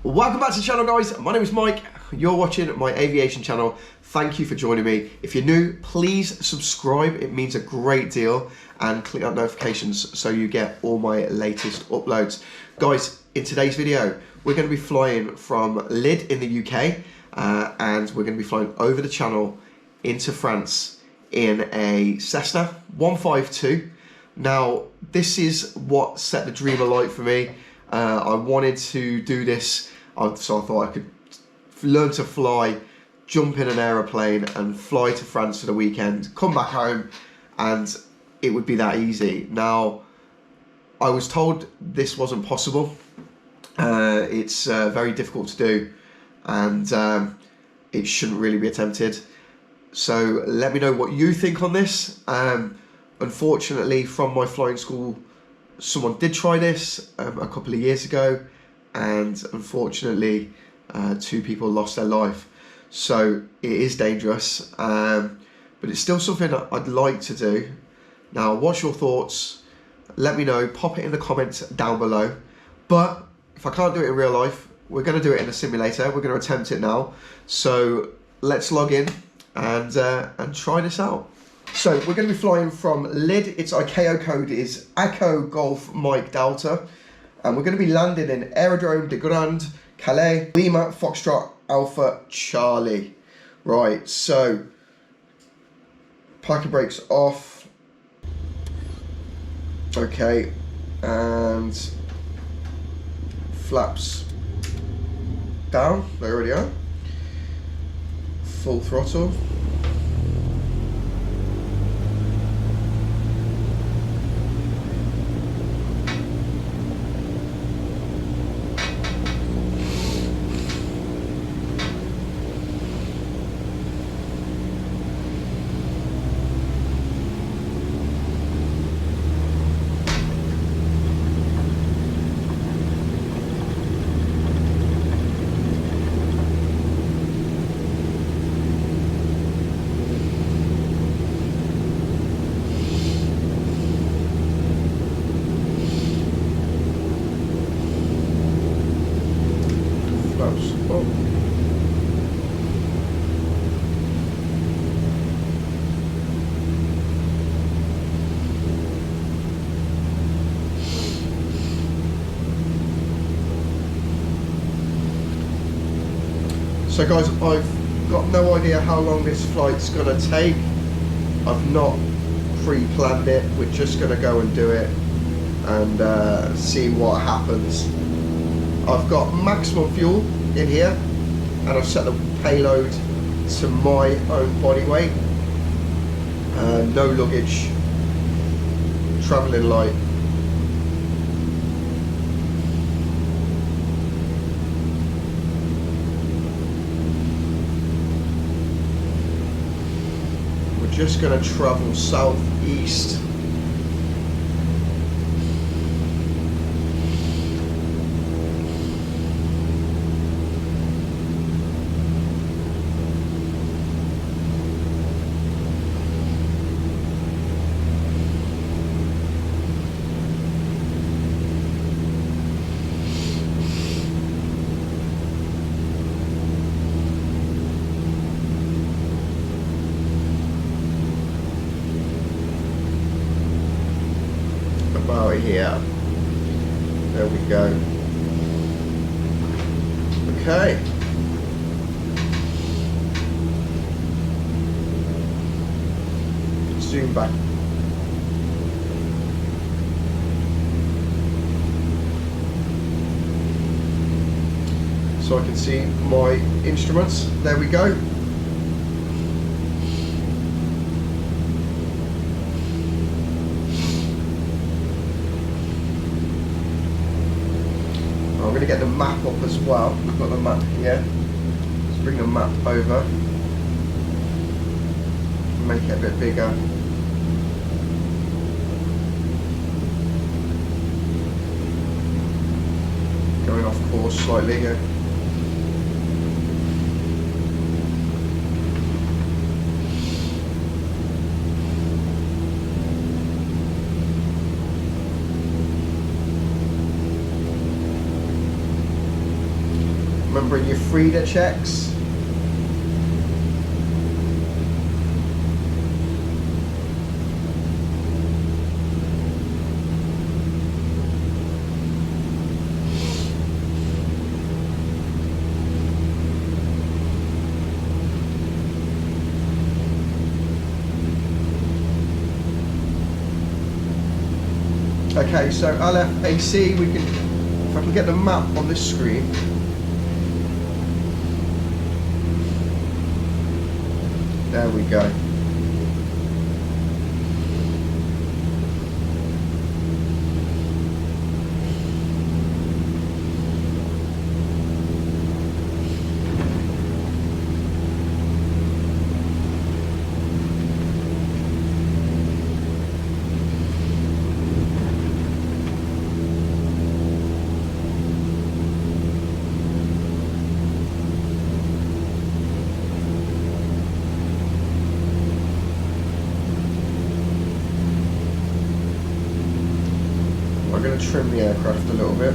Welcome back to the channel, guys. My name is Mike. You're watching my aviation channel. Thank you for joining me. If you're new, please subscribe. It means a great deal. And click on notifications so you get all my latest uploads. Guys, in today's video, we're going to be flying from Lid in the UK and we're going to be flying over the channel into France in a Cessna 152. Now, this is what set the dream alight for me. I wanted to do this, so I thought I could learn to fly, jump in an aeroplane and fly to France for the weekend, come back home, and it would be that easy. Now, I was told this wasn't possible. It's very difficult to do, and it shouldn't really be attempted. So let me know what you think on this. Unfortunately, from my flying school, someone did try this a couple of years ago, and unfortunately 2 people lost their life. So it is dangerous, but it's still something that I'd like to do. Now, what's your thoughts? Let me know, pop it in the comments down below. But if I can't do it in real life, we're going to do it in a simulator. We're going to attempt it now. So let's log in and try this out. So we're going to be flying from Lid. Its ICAO code is Echo Golf Mike Delta, and we're going to be landing in Aerodrome de Grande Calais, Lima Foxtrot Alpha Charlie. Right, so parking brakes off. Okay, and flaps down. They already are. Full throttle. So guys, I've got no idea how long this flight's gonna take. I've not pre-planned it. We're just gonna go and do it and see what happens. I've got maximum fuel in here, and I've set the payload to my own body weight. No luggage, traveling light. Just going to travel southeast. About here. There we go. Okay. Zoom back. So I can see my instruments. There we go. I'm going to get the map up as well. We've got the map here. Let's bring the map over. Make it a bit bigger. Going off course slightly here. Remembering your Frida checks. Okay, so LFAC, we can, if I can get the map on this screen. There we go. I'm going to trim the aircraft a little bit.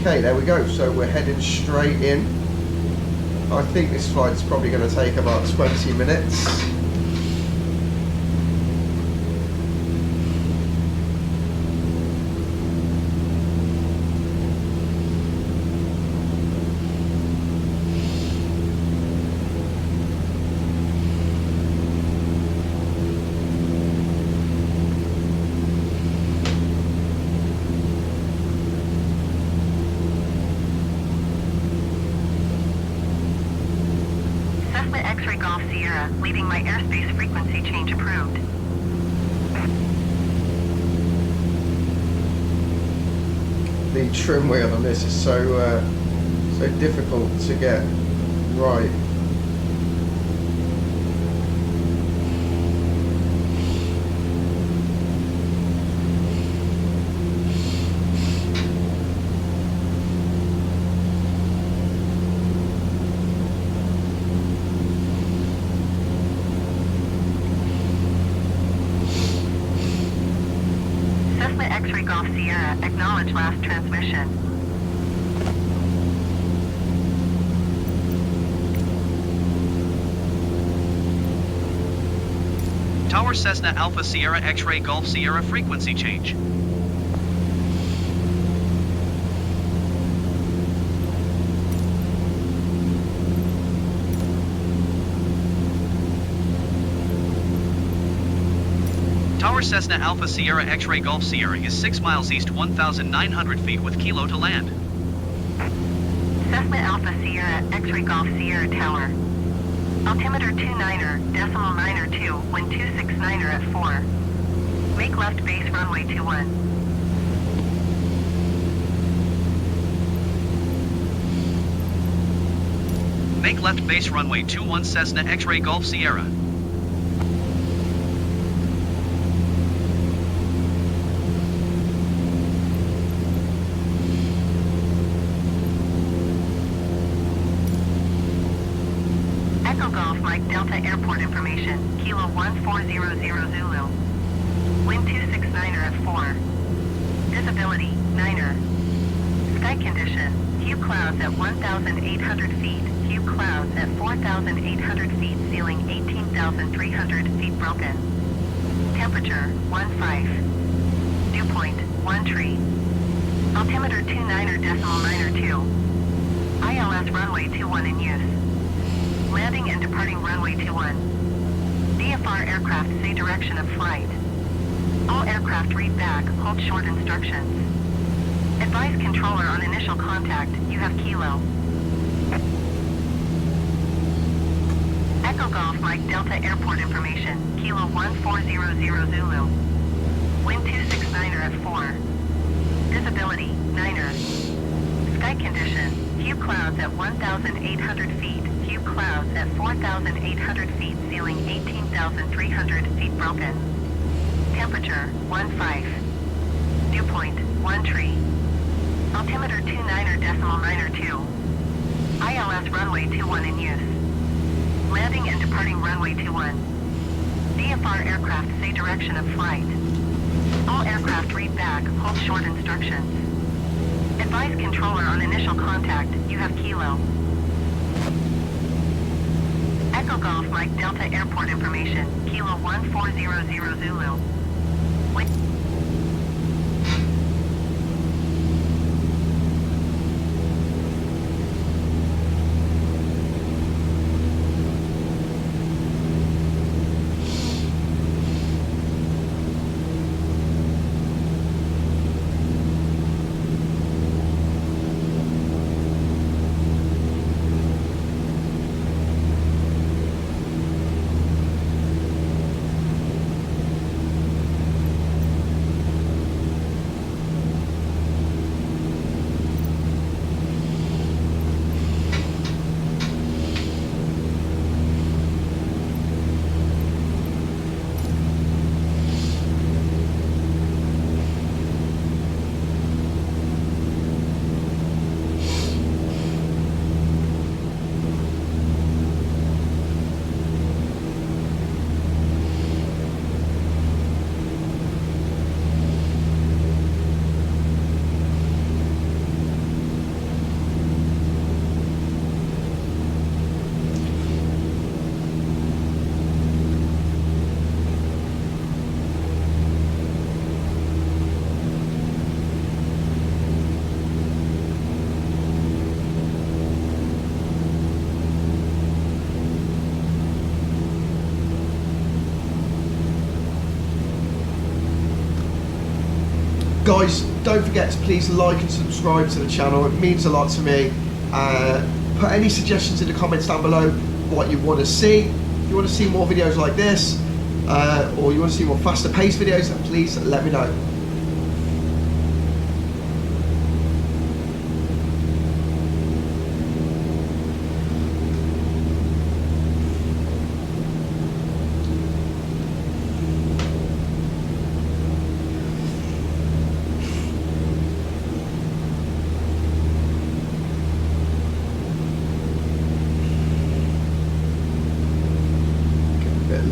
Okay, there we go. So we're heading straight in. I think this flight's probably going to take about 20 minutes. Cessna X-ray Golf Sierra, leaving my airspace frequency change approved. The trim wheel on this is so difficult to get right. Cessna X-ray Golf Sierra, acknowledge last transmission. Tower Cessna Alpha Sierra X-ray Golf Sierra frequency change. Tower Cessna Alpha Sierra X-ray Golf Sierra is 6 miles east, 1,900 feet with kilo to land. Cessna Alpha Sierra X-ray Golf Sierra Tower. Altimeter 29er, decimal 9er 2, wind 269er at 4. Make left base runway 21. Make left base runway 21 Cessna X-ray Golf Sierra. Echo Golf Mike Delta Airport information, Kilo 1400 Zulu. Wind 269er at 4. Visibility, 9er. Sky condition, few clouds at 1,800 feet, few clouds at 4,800 feet, ceiling 18,300 feet broken. Temperature, 15. Dew point, 1 tree. Altimeter 29er decimal 9er 2. ILS runway 21 in use. Landing and departing runway 21. DFR aircraft say direction of flight. All aircraft read back, hold short instructions. Advise controller on initial contact, you have kilo. Echo Golf Mike Delta Airport information, Kilo 1400 Zulu. Wind 269er at 4. Visibility, 9er. Sky condition, few clouds at 1,800 feet, few clouds at 4,800 feet, ceiling 18,300 feet broken. Temperature, 15. Dew point, 1 tree. Altimeter 29.902. ILS runway 21 in use. Landing and departing runway 21. VFR aircraft say direction of flight. All aircraft read back, hold short instructions. Advise controller on initial contact, you have Kilo. Echo Golf Mike Delta Airport information, Kilo 1400 Zulu. Wait. Guys, don't forget to please like and subscribe to the channel. It means a lot to me. Put any suggestions in the comments down below what you want to see. If you want to see more videos like this, or you want to see more faster paced videos, please let me know.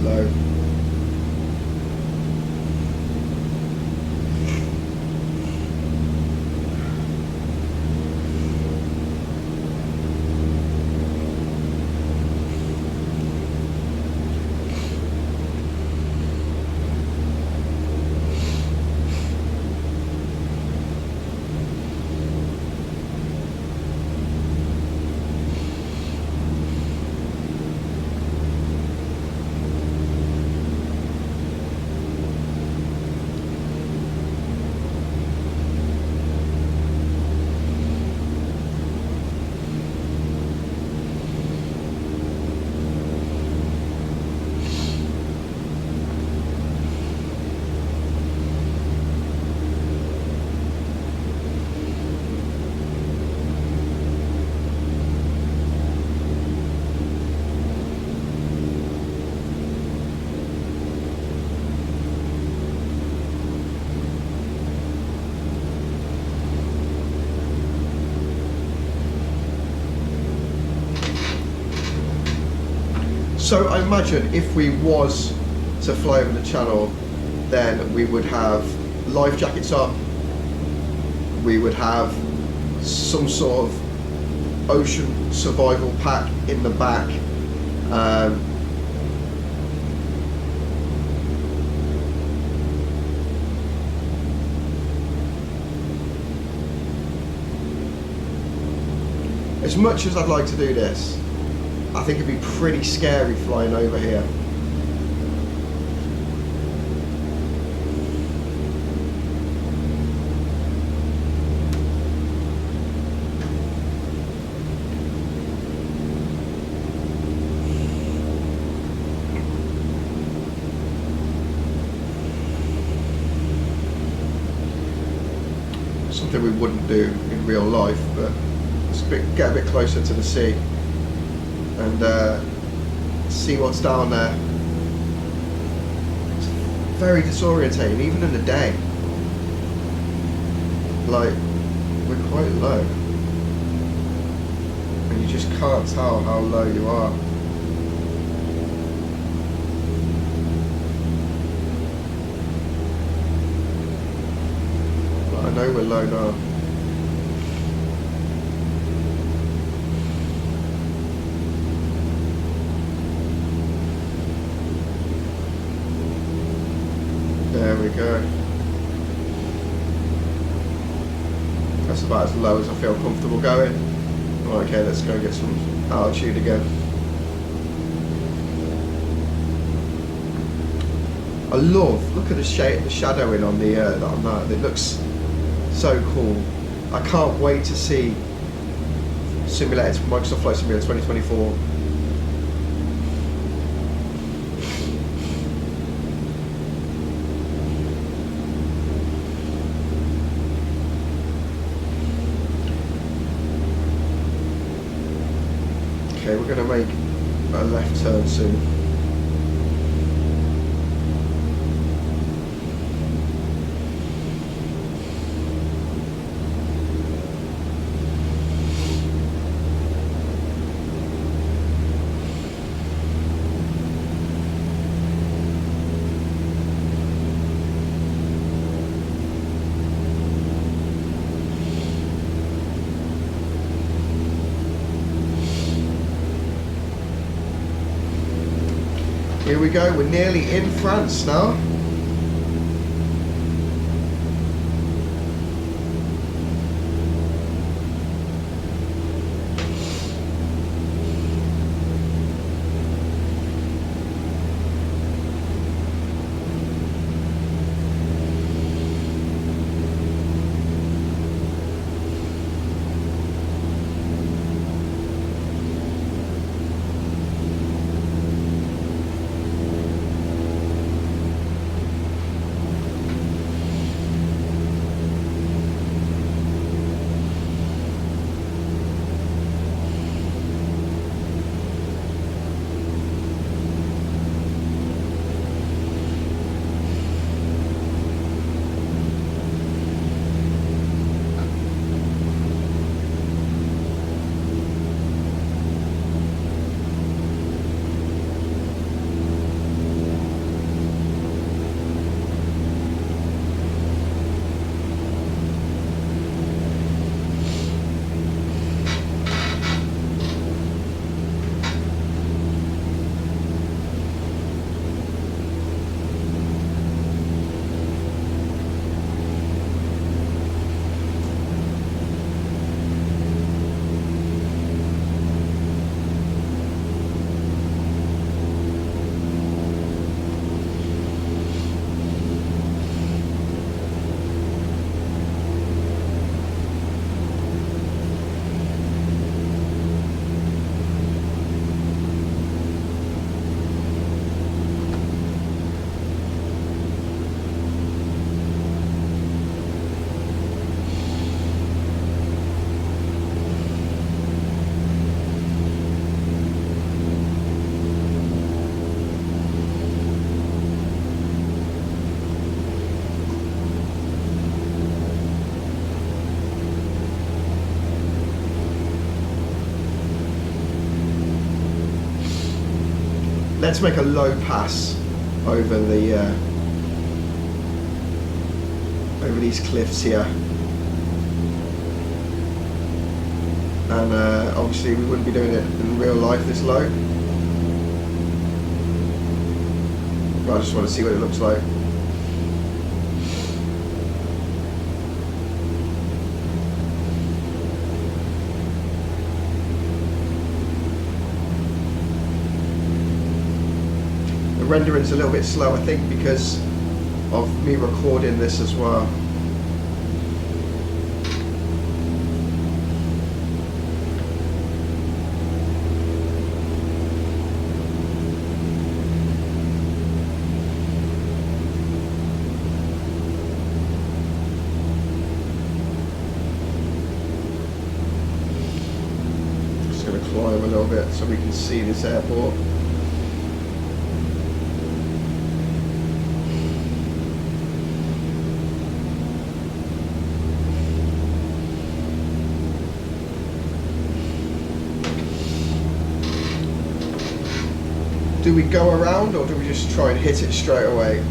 Low. So I imagine if we was to fly over the channel, then we would have life jackets up, we would have some sort of ocean survival pack in the back, as much as I'd like to do this, I think it'd be pretty scary flying over here. Something we wouldn't do in real life, but let's get a bit closer to the sea and see what's down there. It's very disorientating, even in the day. Like, we're quite low. And you just can't tell how low you are. But I know we're low now. There we go. That's about as low as I feel comfortable going. Right, okay, let's go get some altitude again. I look at the shadowing on the on that. It looks so cool. I can't wait to see simulators from Microsoft Flight Simulator 2024. Okay, we're going to make a left turn soon. Here we go, we're nearly in France now. Let's make a low pass over the over these cliffs here, and obviously we wouldn't be doing it in real life this low, but I just want to see what it looks like. The rendering's a little bit slow, I think, because of me recording this as well. Just going to climb a little bit so we can see this airport. Do we go around or do we just try and hit it straight away?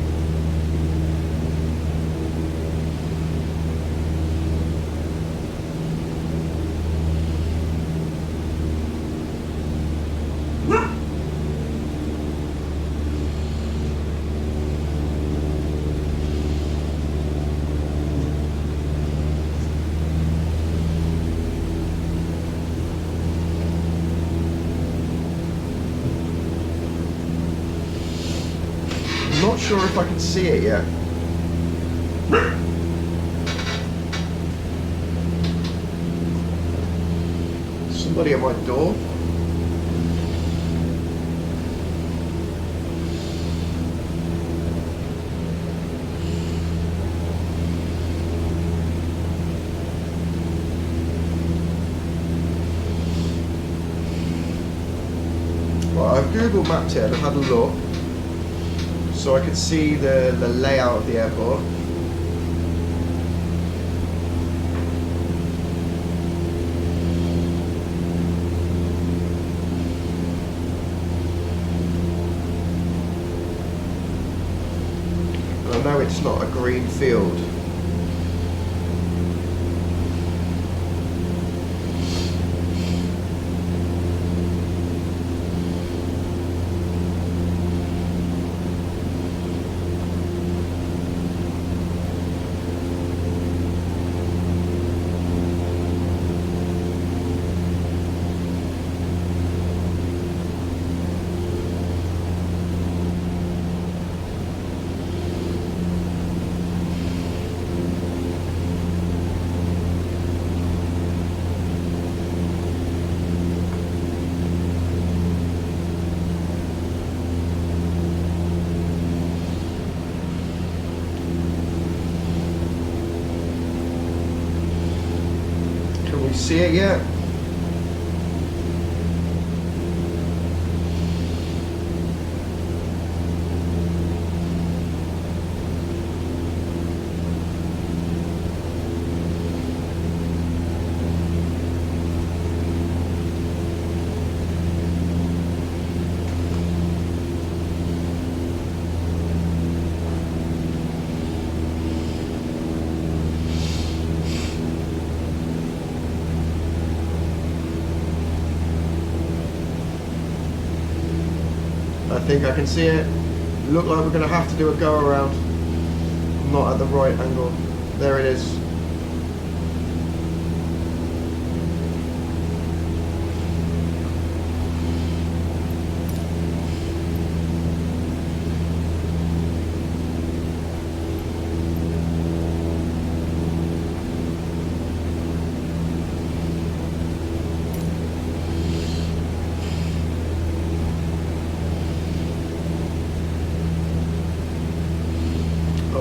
Not sure if I can see it yet. Somebody at my door. Right, I've Google mapped it and I've had a look. So I could see the layout of the airport. And I know it's not a green field. See it yet? I think I can see it. Look like we're going to have to do a go around. Not at the right angle. There it is.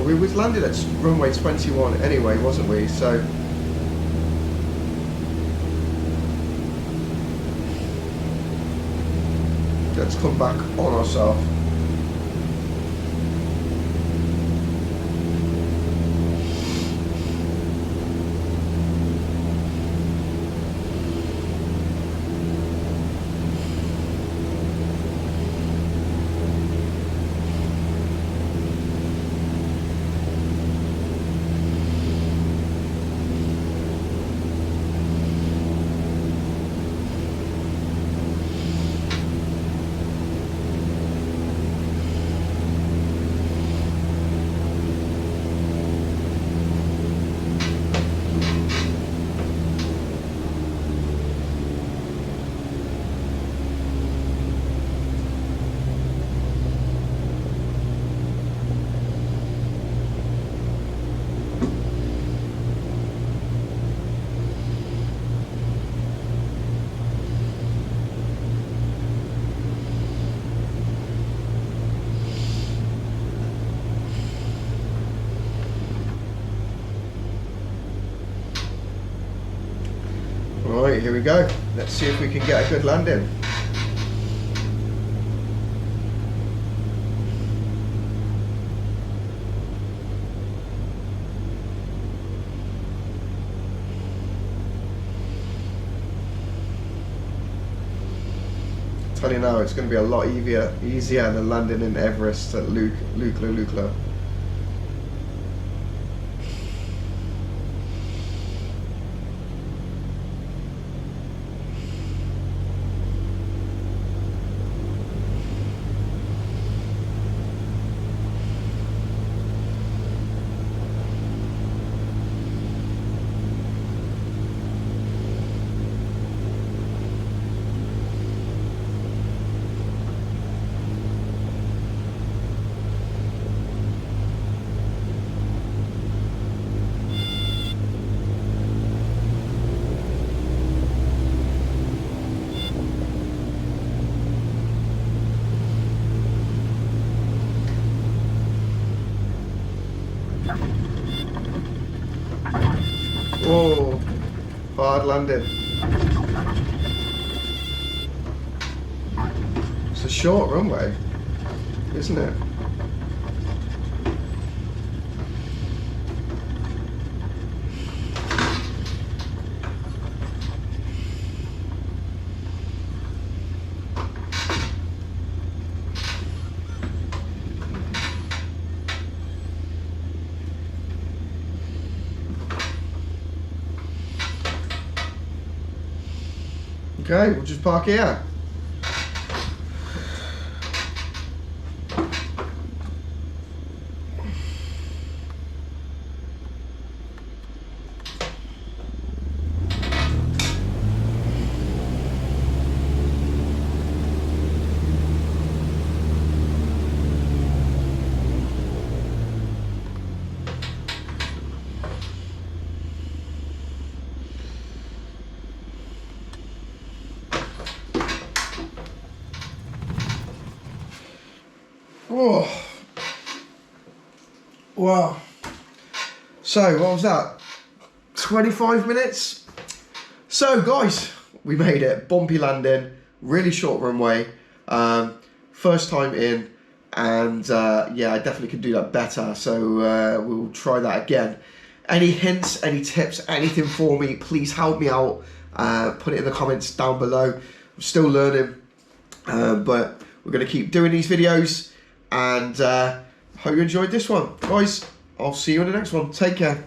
We was landed at runway 21 anyway, wasn't we? So let's come back on ourselves. Right, here we go. Let's see if we can get a good landing. tell you now, it's going to be a lot easier than landing in Everest at Lukla. Whoa, hard landing. It's a short runway, isn't it? Okay, we'll just park here. Oh, wow. So, what was that? 25 minutes? So, guys, we made it. Bumpy landing, really short runway. First time in, and yeah, I definitely could do that better. So, we'll try that again. Any hints, any tips, anything for me, please help me out. Put it in the comments down below. I'm still learning, but we're going to keep doing these videos. And hope you enjoyed this one. Guys, I'll see you in the next one. Take care.